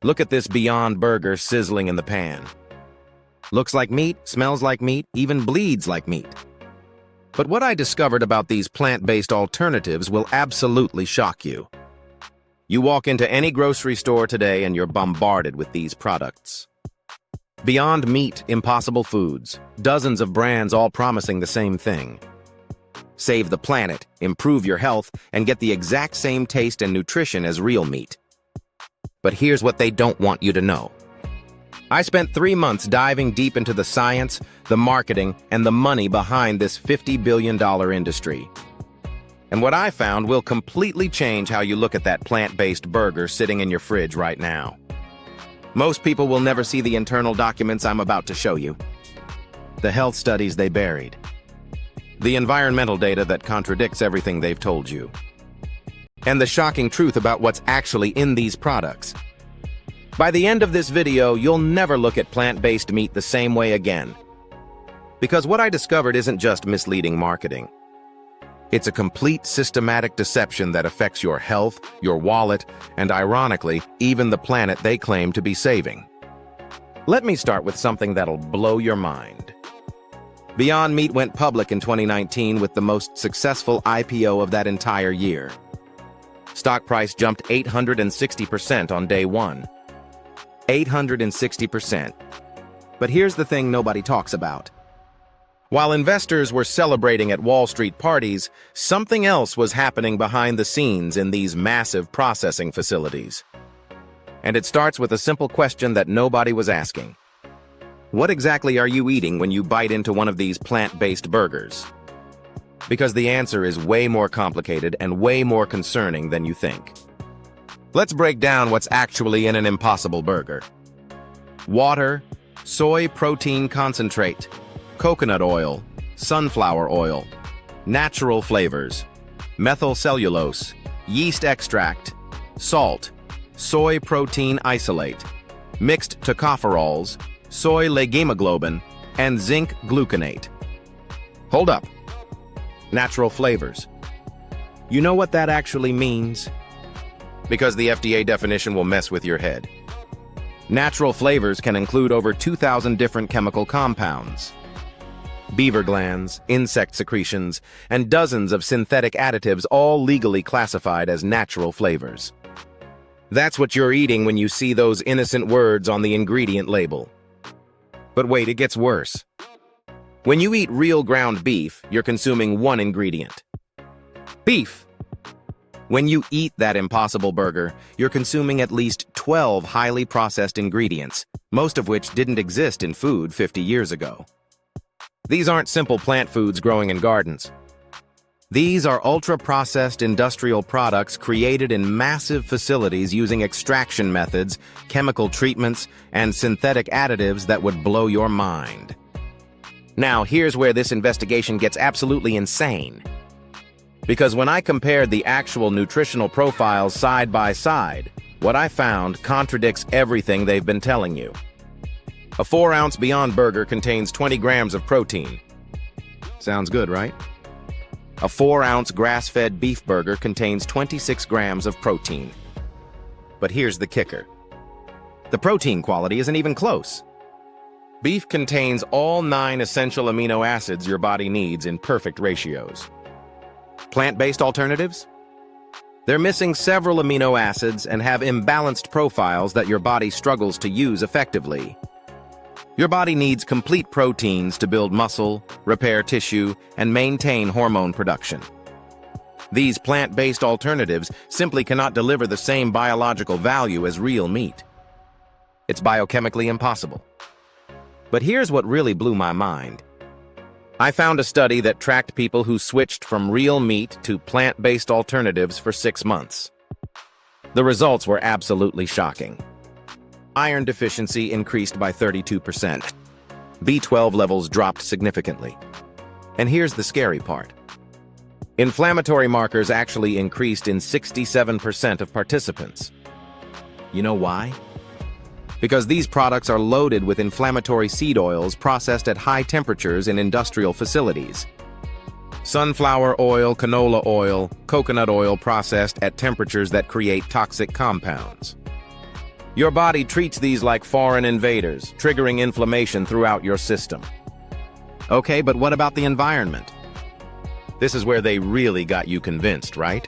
Look at this Beyond Burger sizzling in the pan. Looks like meat, smells like meat, even bleeds like meat. But what I discovered about these plant-based alternatives will absolutely shock you. You walk into any grocery store today and you're bombarded with these products. Beyond Meat, Impossible Foods, dozens of brands all promising the same thing. Save the planet, improve your health, and get the exact same taste and nutrition as real meat. But here's what they don't want you to know. I spent 3 months diving deep into the science, the marketing, and the money behind this $50 billion industry. And what I found will completely change how you look at that plant-based burger sitting in your fridge right now. Most people will never see the internal documents I'm about to show you. The health studies they buried. The environmental data that contradicts everything they've told you. And the shocking truth about what's actually in these products. By the end of this video, you'll never look at plant-based meat the same way again. Because what I discovered isn't just misleading marketing. It's a complete systematic deception that affects your health, your wallet, and ironically, even the planet they claim to be saving. Let me start with something that'll blow your mind. Beyond Meat went public in 2019 with the most successful IPO of that entire year. Stock price jumped 860% on day one. 860%. But here's the thing nobody talks about. While investors were celebrating at Wall Street parties, something else was happening behind the scenes in these massive processing facilities. And it starts with a simple question that nobody was asking. What exactly are you eating when you bite into one of these plant-based burgers? Because the answer is way more complicated and way more concerning than you think. Let's break down what's actually in an Impossible Burger. Water, soy protein concentrate, coconut oil, sunflower oil, natural flavors, methyl cellulose, yeast extract, salt, soy protein isolate, mixed tocopherols, soy legumoglobin, and zinc gluconate. Hold up. Natural flavors. You know what that actually means? Because the FDA definition will mess with your head. Natural flavors can include over 2,000 different chemical compounds. Beaver glands, insect secretions, and dozens of synthetic additives, all legally classified as natural flavors. That's what you're eating when you see those innocent words on the ingredient label. But wait, it gets worse. When you eat real ground beef, you're consuming one ingredient. Beef. When you eat that Impossible Burger, you're consuming at least 12 highly processed ingredients, most of which didn't exist in food 50 years ago. These aren't simple plant foods growing in gardens. These are ultra-processed industrial products created in massive facilities using extraction methods, chemical treatments, and synthetic additives that would blow your mind. Now, here's where this investigation gets absolutely insane. Because when I compared the actual nutritional profiles side by side, what I found contradicts everything they've been telling you. A 4-ounce Beyond Burger contains 20 grams of protein. Sounds good, right? A 4-ounce grass-fed beef burger contains 26 grams of protein. But here's the kicker. The protein quality isn't even close. Beef contains all 9 essential amino acids your body needs in perfect ratios. Plant-based alternatives? They're missing several amino acids and have imbalanced profiles that your body struggles to use effectively. Your body needs complete proteins to build muscle, repair tissue, and maintain hormone production. These plant-based alternatives simply cannot deliver the same biological value as real meat. It's biochemically impossible. But here's what really blew my mind. I found a study that tracked people who switched from real meat to plant-based alternatives for 6 months. The results were absolutely shocking. Iron deficiency increased by 32%. B12 levels dropped significantly. And here's the scary part. Inflammatory markers actually increased in 67% of participants. You know why? Because these products are loaded with inflammatory seed oils processed at high temperatures in industrial facilities. Sunflower oil, canola oil, coconut oil processed at temperatures that create toxic compounds. Your body treats these like foreign invaders, triggering inflammation throughout your system. Okay, but what about the environment? This is where they really got you convinced, right?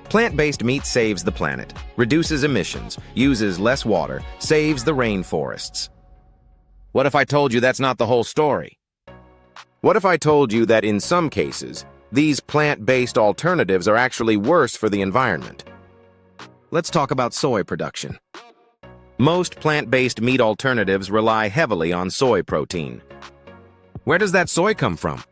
Plant-based meat saves the planet, reduces emissions, uses less water, saves the rainforests. What if I told you that's not the whole story? What if I told you that in some cases, these plant-based alternatives are actually worse for the environment? Let's talk about soy production. Most plant-based meat alternatives rely heavily on soy protein. Where does that soy come from?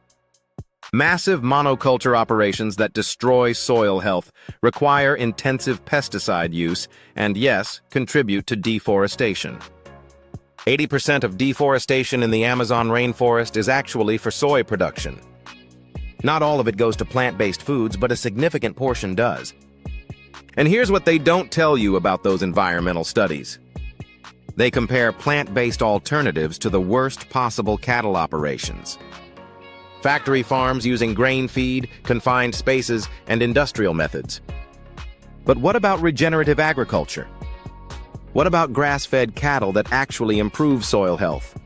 Massive monoculture operations that destroy soil health, require intensive pesticide use, and yes, contribute to deforestation. 80% of deforestation in the Amazon rainforest is actually for soy production. Not all of it goes to plant-based foods, but a significant portion does. And here's what they don't tell you about those environmental studies. They compare plant-based alternatives to the worst possible cattle operations. Factory farms using grain feed, confined spaces, and industrial methods. But what about regenerative agriculture? What about grass-fed cattle that actually improve soil health?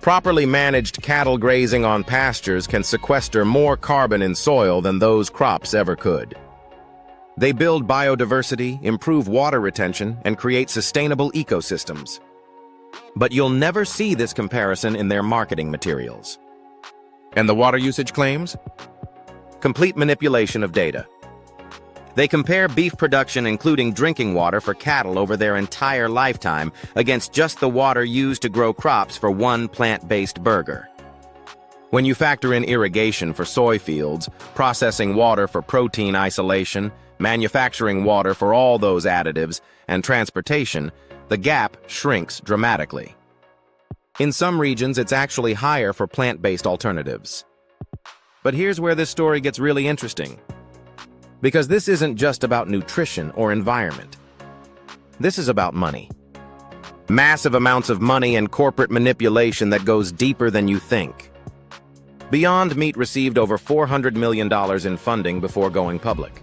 Properly managed cattle grazing on pastures can sequester more carbon in soil than those crops ever could. They build biodiversity, improve water retention, and create sustainable ecosystems. But you'll never see this comparison in their marketing materials. And the water usage claims? Complete manipulation of data. They compare beef production, including drinking water for cattle over their entire lifetime, against just the water used to grow crops for one plant-based burger. When you factor in irrigation for soy fields, processing water for protein isolation, manufacturing water for all those additives, and transportation, the gap shrinks dramatically. In some regions, it's actually higher for plant-based alternatives. But here's where this story gets really interesting. Because this isn't just about nutrition or environment. This is about money. Massive amounts of money and corporate manipulation that goes deeper than you think. Beyond Meat received over $400 million in funding before going public.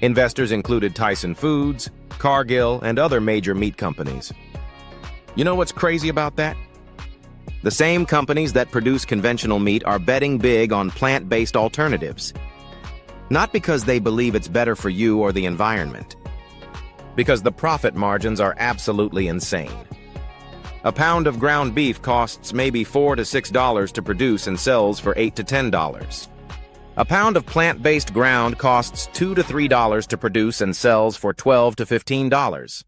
Investors included Tyson Foods, Cargill, and other major meat companies. You know what's crazy about that? The same companies that produce conventional meat are betting big on plant-based alternatives. Not because they believe it's better for you or the environment. Because the profit margins are absolutely insane. A pound of ground beef costs maybe $4 to $6 to produce and sells for $8 to $10. A pound of plant-based ground costs $2 to $3 to produce and sells for $12 to $15.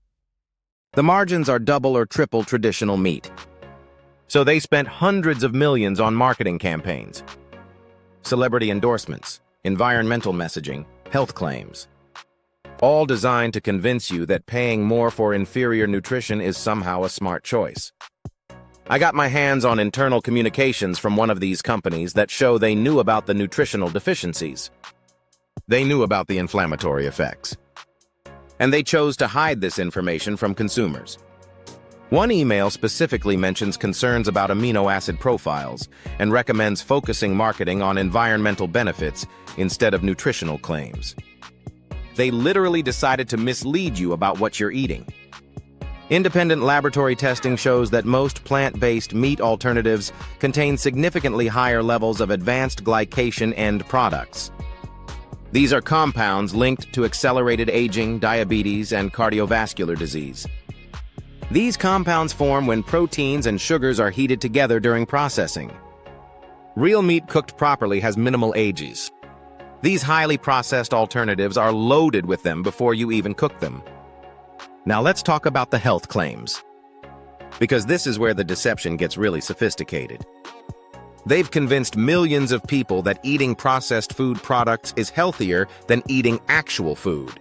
The margins are double or triple traditional meat. So they spent hundreds of millions on marketing campaigns, celebrity endorsements, environmental messaging, health claims. All designed to convince you that paying more for inferior nutrition is somehow a smart choice. I got my hands on internal communications from one of these companies that show they knew about the nutritional deficiencies. They knew about the inflammatory effects. And they chose to hide this information from consumers. One email specifically mentions concerns about amino acid profiles and recommends focusing marketing on environmental benefits instead of nutritional claims. They literally decided to mislead you about what you're eating. Independent laboratory testing shows that most plant-based meat alternatives contain significantly higher levels of advanced glycation end products. These are compounds linked to accelerated aging, diabetes, and cardiovascular disease. These compounds form when proteins and sugars are heated together during processing. Real meat cooked properly has minimal AGEs. These highly processed alternatives are loaded with them before you even cook them. Now let's talk about the health claims. Because this is where the deception gets really sophisticated. They've convinced millions of people that eating processed food products is healthier than eating actual food.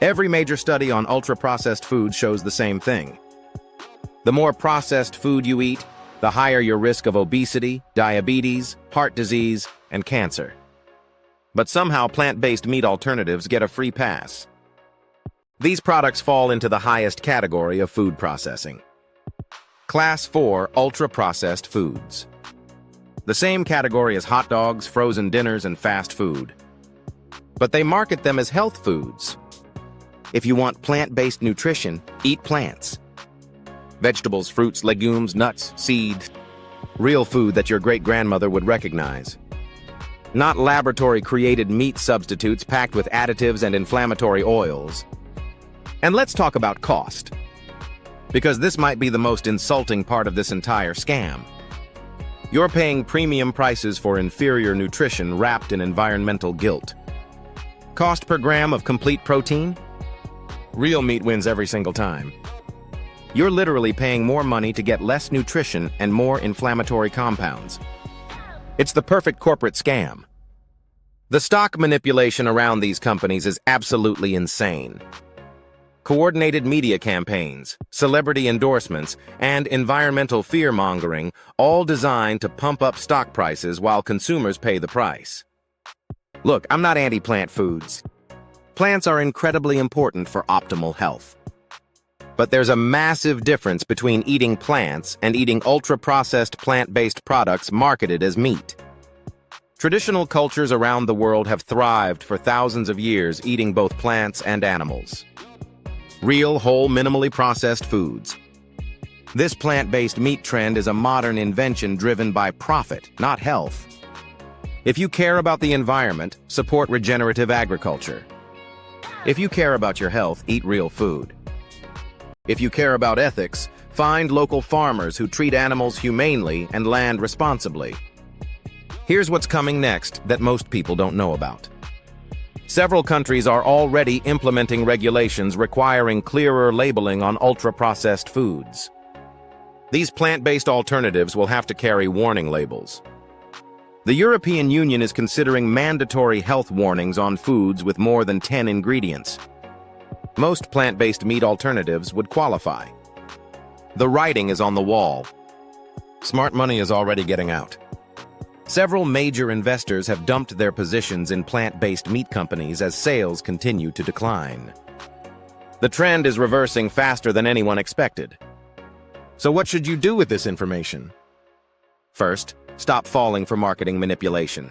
Every major study on ultra-processed foods shows the same thing. The more processed food you eat, the higher your risk of obesity, diabetes, heart disease, and cancer. But somehow plant-based meat alternatives get a free pass. These products fall into the highest category of food processing. Class 4 ultra-processed foods. The same category as hot dogs, frozen dinners, and fast food. But they market them as health foods. If you want plant-based nutrition, eat plants. Vegetables, fruits, legumes, nuts, seeds. Real food that your great-grandmother would recognize. Not laboratory-created meat substitutes packed with additives and inflammatory oils. And let's talk about cost, because this might be the most insulting part of this entire scam. You're paying premium prices for inferior nutrition wrapped in environmental guilt. Cost per gram of complete protein? Real meat wins every single time. You're literally paying more money to get less nutrition and more inflammatory compounds. It's the perfect corporate scam. The stock manipulation around these companies is absolutely insane. Coordinated media campaigns, celebrity endorsements, and environmental fear-mongering, all designed to pump up stock prices while consumers pay the price. Look, I'm not anti-plant foods. Plants are incredibly important for optimal health. But there's a massive difference between eating plants and eating ultra-processed plant-based products marketed as meat. Traditional cultures around the world have thrived for thousands of years eating both plants and animals. Real, whole, minimally processed foods. This plant-based meat trend is a modern invention driven by profit, not health. If you care about the environment, support regenerative agriculture. If you care about your health, eat real food. If you care about ethics, find local farmers who treat animals humanely and land responsibly. Here's what's coming next that most people don't know about. Several countries are already implementing regulations requiring clearer labeling on ultra-processed foods. These plant-based alternatives will have to carry warning labels. The European Union is considering mandatory health warnings on foods with more than 10 ingredients. Most plant-based meat alternatives would qualify. The writing is on the wall. Smart money is already getting out. Several major investors have dumped their positions in plant-based meat companies as sales continue to decline. The trend is reversing faster than anyone expected. So what should you do with this information? First, stop falling for marketing manipulation.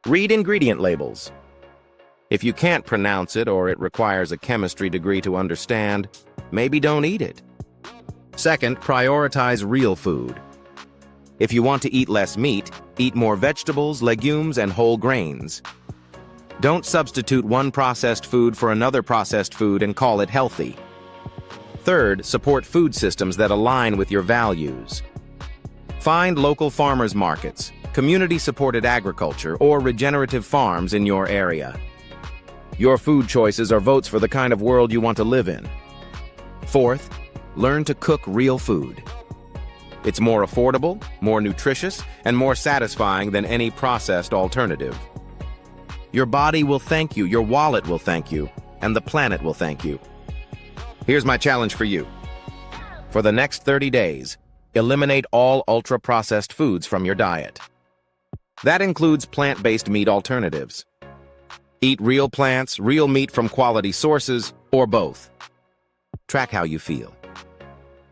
Read ingredient labels. If you can't pronounce it or it requires a chemistry degree to understand, maybe don't eat it. Second, prioritize real food. If you want to eat less meat, eat more vegetables, legumes, and whole grains. Don't substitute one processed food for another processed food and call it healthy. Third, support food systems that align with your values. Find local farmers markets, community-supported agriculture, or regenerative farms in your area. Your food choices are votes for the kind of world you want to live in. Fourth, learn to cook real food. It's more affordable, more nutritious, and more satisfying than any processed alternative. Your body will thank you, your wallet will thank you, and the planet will thank you. Here's my challenge for you. For the next 30 days, eliminate all ultra-processed foods from your diet. That includes plant-based meat alternatives. Eat real plants, real meat from quality sources, or both. Track how you feel.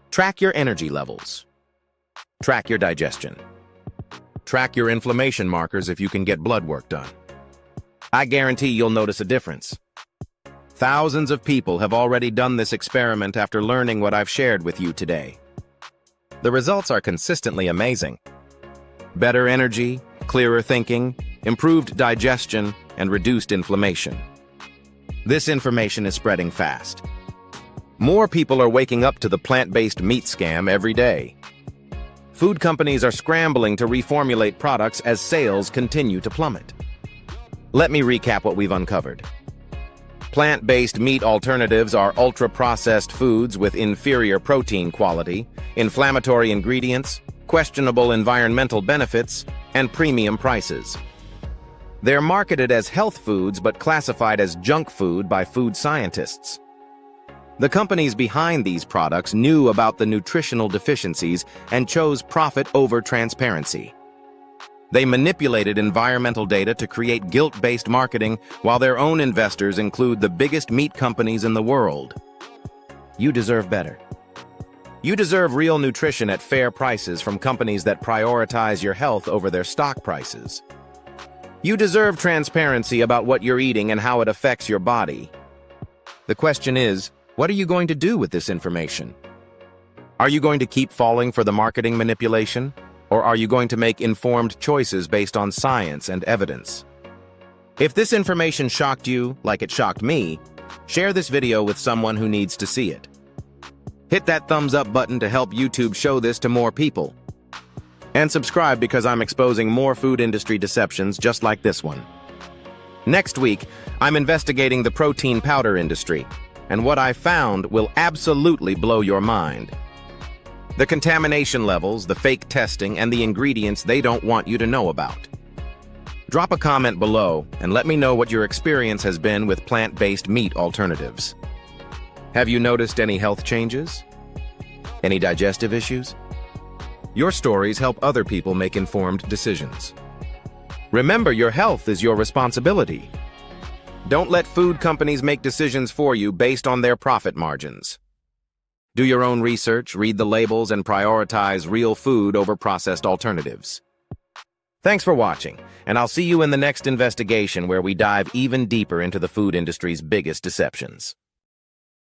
Track your energy levels. Track your digestion. Track your inflammation markers if you can get blood work done. I guarantee you'll notice a difference. Thousands of people have already done this experiment after learning what I've shared with you today. The results are consistently amazing. Better energy, clearer thinking, improved digestion, and reduced inflammation. This information is spreading fast. More people are waking up to the plant-based meat scam every day. Food companies are scrambling to reformulate products as sales continue to plummet. Let me recap what we've uncovered. Plant-based meat alternatives are ultra-processed foods with inferior protein quality, inflammatory ingredients, questionable environmental benefits, and premium prices. They're marketed as health foods but classified as junk food by food scientists. The companies behind these products knew about the nutritional deficiencies and chose profit over transparency. They manipulated environmental data to create guilt-based marketing, while their own investors include the biggest meat companies in the world. You deserve better. You deserve real nutrition at fair prices from companies that prioritize your health over their stock prices. You deserve transparency about what you're eating and how it affects your body. The question is, what are you going to do with this information? Are you going to keep falling for the marketing manipulation? Or are you going to make informed choices based on science and evidence? If this information shocked you, like it shocked me, share this video with someone who needs to see it. Hit that thumbs up button to help YouTube show this to more people. And subscribe because I'm exposing more food industry deceptions just like this one. Next week, I'm investigating the protein powder industry, and what I found will absolutely blow your mind. The contamination levels, the fake testing, and the ingredients they don't want you to know about. Drop a comment below and let me know what your experience has been with plant-based meat alternatives. Have you noticed any health changes? Any digestive issues? Your stories help other people make informed decisions. Remember, your health is your responsibility. Don't let food companies make decisions for you based on their profit margins. Do your own research, read the labels, and prioritize real food over processed alternatives. Thanks for watching, and I'll see you in the next investigation where we dive even deeper into the food industry's biggest deceptions.